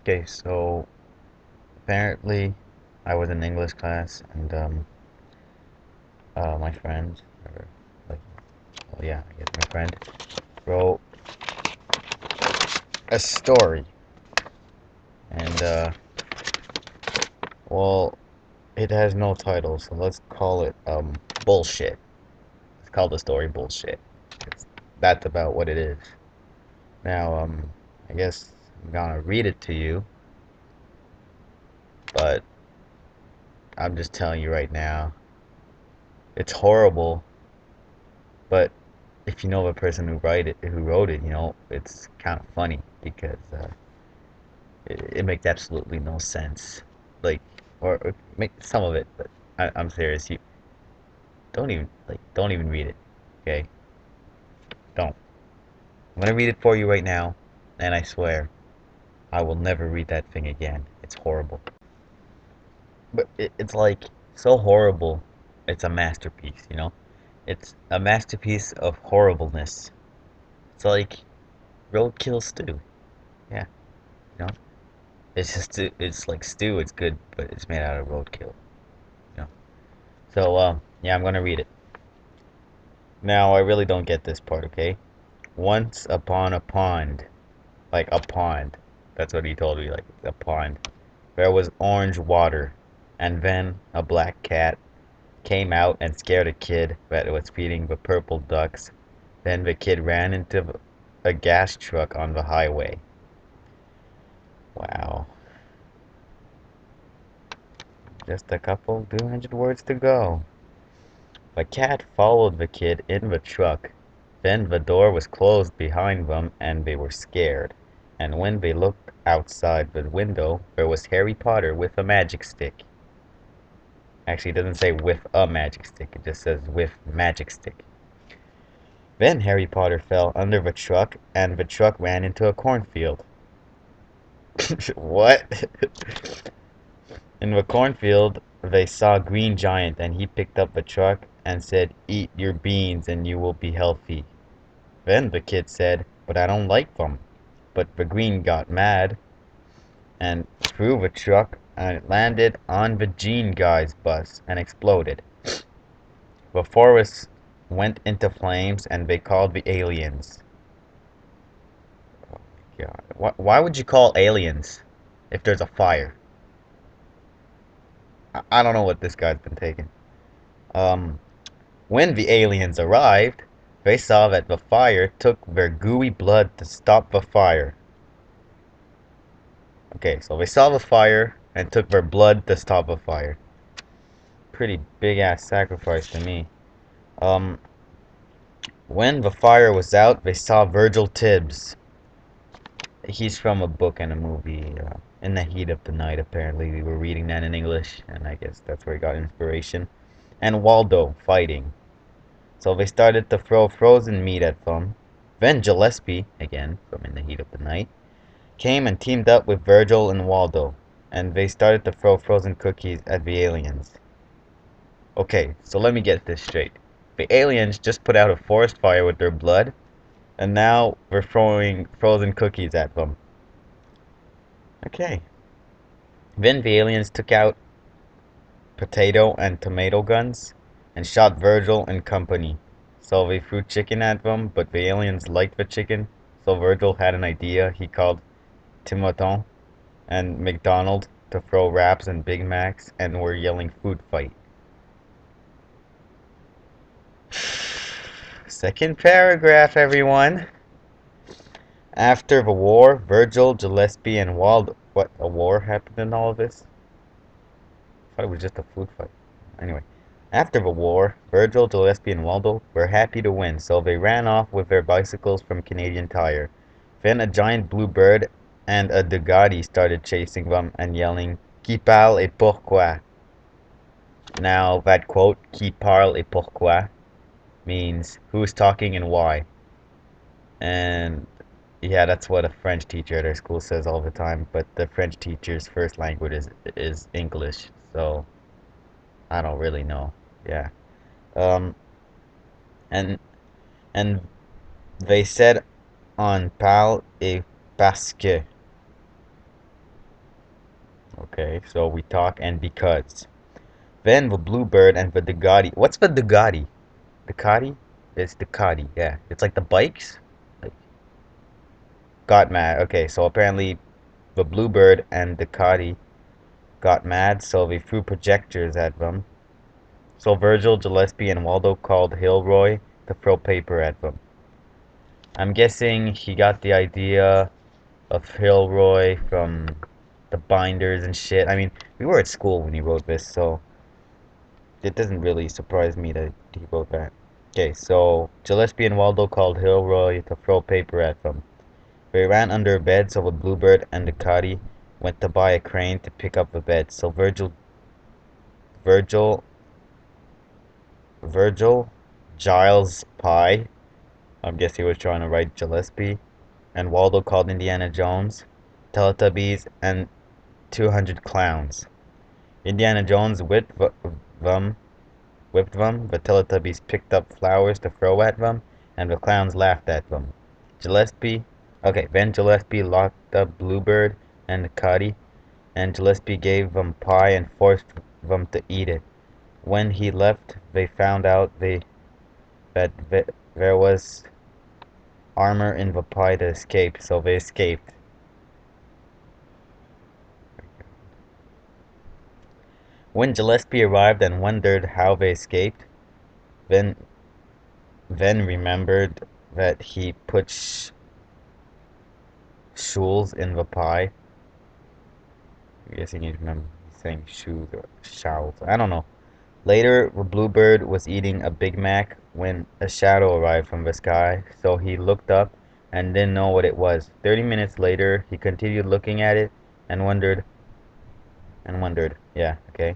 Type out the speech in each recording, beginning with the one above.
Okay, so apparently I was in English class and my friend or like yeah, I guess my friend wrote a story and well it has no title, so let's call it bullshit. Let's call the story bullshit. It's, that's about what it is. Now I guess I'm gonna read it to you, but I'm just telling you right now, it's horrible, but if you know the person who wrote it, it's kind of funny because it makes absolutely no sense. Like, or make some of it, but I'm serious. You don't even read it. Okay, don't. I'm gonna read it for you right now, and I swear I will never read that thing again. It's horrible. But it's like so horrible. It's a masterpiece, you know? It's a masterpiece of horribleness. It's like roadkill stew. Yeah, you know? It's just it's like stew. It's good, but it's made out of roadkill. You know. So yeah, I'm gonna read it. Now I really don't get this part. Okay. Once upon a pond, like a pond. That's what he told me. Like a pond. There was orange water, and then a black cat came out and scared a kid that was feeding the purple ducks. Then the kid ran into a gas truck on the highway. Wow. Just a couple 200 words to go. The cat followed the kid in the truck. Then the door was closed behind them and they were scared. And when they looked outside the window, there was Harry Potter with a magic stick. Actually, it doesn't say with a magic stick, it just says with magic stick. Then Harry Potter fell under the truck and the truck ran into a cornfield. What? In the cornfield, they saw Green Giant and he picked up the truck and said, "Eat your beans and you will be healthy." Then the kid said, "But I don't like them." But the green got mad and threw the truck and it landed on the Gene guy's bus and exploded. The forest went into flames and they called the aliens. God. Why would you call aliens if there's a fire? I don't know what this guy's been taking. Um, when the aliens arrived, they saw that the fire took their gooey blood to stop the fire. Okay, so they saw the fire and took their blood to stop the fire. Pretty big ass sacrifice to me. Um, when the fire was out, they saw Virgil Tibbs. He's from a book and a movie. In the Heat of the Night, apparently. We were reading that in English, and I guess that's where he got inspiration. And Waldo fighting. So they started to throw frozen meat at them. Then Gillespie, again from In the Heat of the Night, came and teamed up with Virgil and Waldo, and they started to throw frozen cookies at the aliens. Okay, so let me get this straight. The aliens just put out a forest fire with their blood, and now we're throwing frozen cookies at them. Okay. Then the aliens took out potato and tomato guns and shot Virgil and company. So they threw chicken at them, but the aliens liked the chicken, so Virgil had an idea. He called Timothon and McDonald to throw wraps and Big Macs and were yelling food fight. Second paragraph, everyone. After the war, Virgil, Gillespie, and Waldo. What, a war happened in all of this? I thought it was just a food fight. Anyway, after the war, Virgil, Gillespie, and Waldo were happy to win, so they ran off with their bicycles from Canadian Tire. Then a giant blue bird and a Ducati started chasing them and yelling, "Qui parle et pourquoi?" Now, that quote, "Qui parle et pourquoi?" means who's talking and why. And yeah, that's what a French teacher at our school says all the time, but the French teacher's first language is English, so I don't really know. Yeah. Um, and and they said on parle et parce que. Okay, so we talk and because. Then the Bluebird and the Ducati. What's the Ducati? Ducati? It's Ducati, yeah. It's like the bikes. Like, got mad. Okay, so apparently the Bluebird and Ducati got mad, so they threw projectors at them. So Virgil, Gillespie, and Waldo called Hilroy to throw paper at them. I'm guessing he got the idea of Hilroy from the binders and shit. I mean, we were at school when he wrote this, so it doesn't really surprise me that he wrote that. Okay, so Gillespie and Waldo called Hilroy to throw paper at them. They ran under a bed, so the Bluebird and the Cotty went to buy a crane to pick up the bed. So Virgil, Virgil, Giles Pye, I'm guessing he was trying to write Gillespie, and Waldo called Indiana Jones, Teletubbies, and 200 clowns. Indiana Jones them, whipped them, the Teletubbies picked up flowers to throw at them, and the clowns laughed at them. Gillespie, okay, then Gillespie locked up Bluebird and Cuddy, and Gillespie gave them pie and forced them to eat it. When he left, they found out that there was armor in the pie to escape, so they escaped. When Gillespie arrived and wondered how they escaped, then remembered that he put shoes in the pie. I guess he needs to remember he's saying shoes or showels. I don't know. Later, the Bluebird was eating a Big Mac when a shadow arrived from the sky, so he looked up and didn't know what it was. 30 minutes later, he continued looking at it and wondered. Yeah, okay.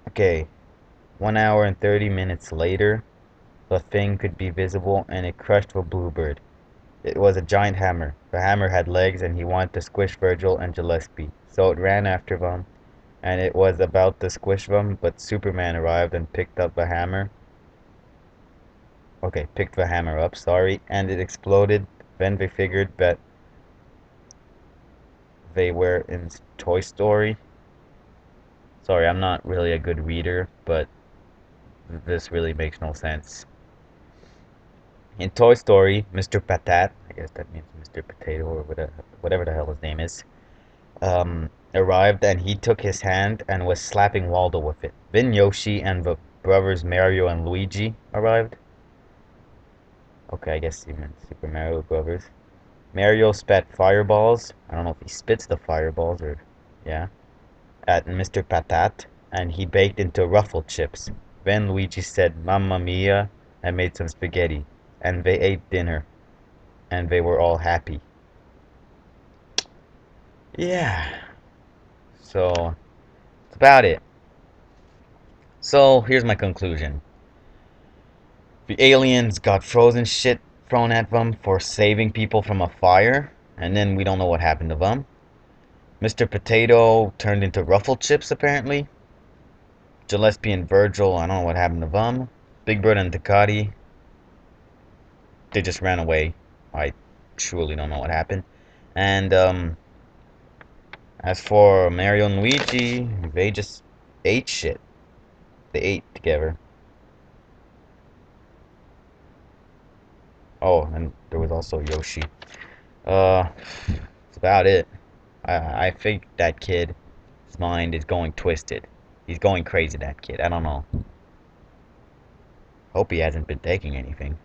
Okay, 1 hour and 30 minutes later, the thing could be visible and it crushed the Bluebird. It was a giant hammer. The hammer had legs and he wanted to squish Virgil and Gillespie, so it ran after them and it was about to squish them, but Superman arrived and picked up the hammer. Okay, picked the hammer up, sorry, and it exploded. Then they figured that they were in Toy Story. Sorry, I'm not really a good reader, but this really makes no sense. In Toy Story, Mr. Patat, I guess that means Mr. Potato or whatever the hell his name is, arrived and he took his hand and was slapping Waldo with it. Then Yoshi and the brothers Mario and Luigi arrived. Okay, I guess he meant Super Mario Brothers. Mario spat fireballs. I don't know if he spits the fireballs or, yeah, at Mr. Patat, and he baked into ruffle chips. Then Luigi said, Mamma mia, and made some spaghetti. And they ate dinner, and they were all happy. Yeah, so that's about it. So here's my conclusion. The aliens got frozen shit thrown at them for saving people from a fire, and then we don't know what happened to them. Mr. Potato turned into Ruffle Chips, apparently. Gillespie and Virgil, I don't know what happened to them. Big Bird and Ducati, they just ran away. I truly don't know what happened. And as for Mario and Luigi, they just ate shit. They ate together. Oh, and there was also Yoshi. That's about it. I think that kid's mind is going twisted. He's going crazy, that kid. I don't know. Hope he hasn't been taking anything.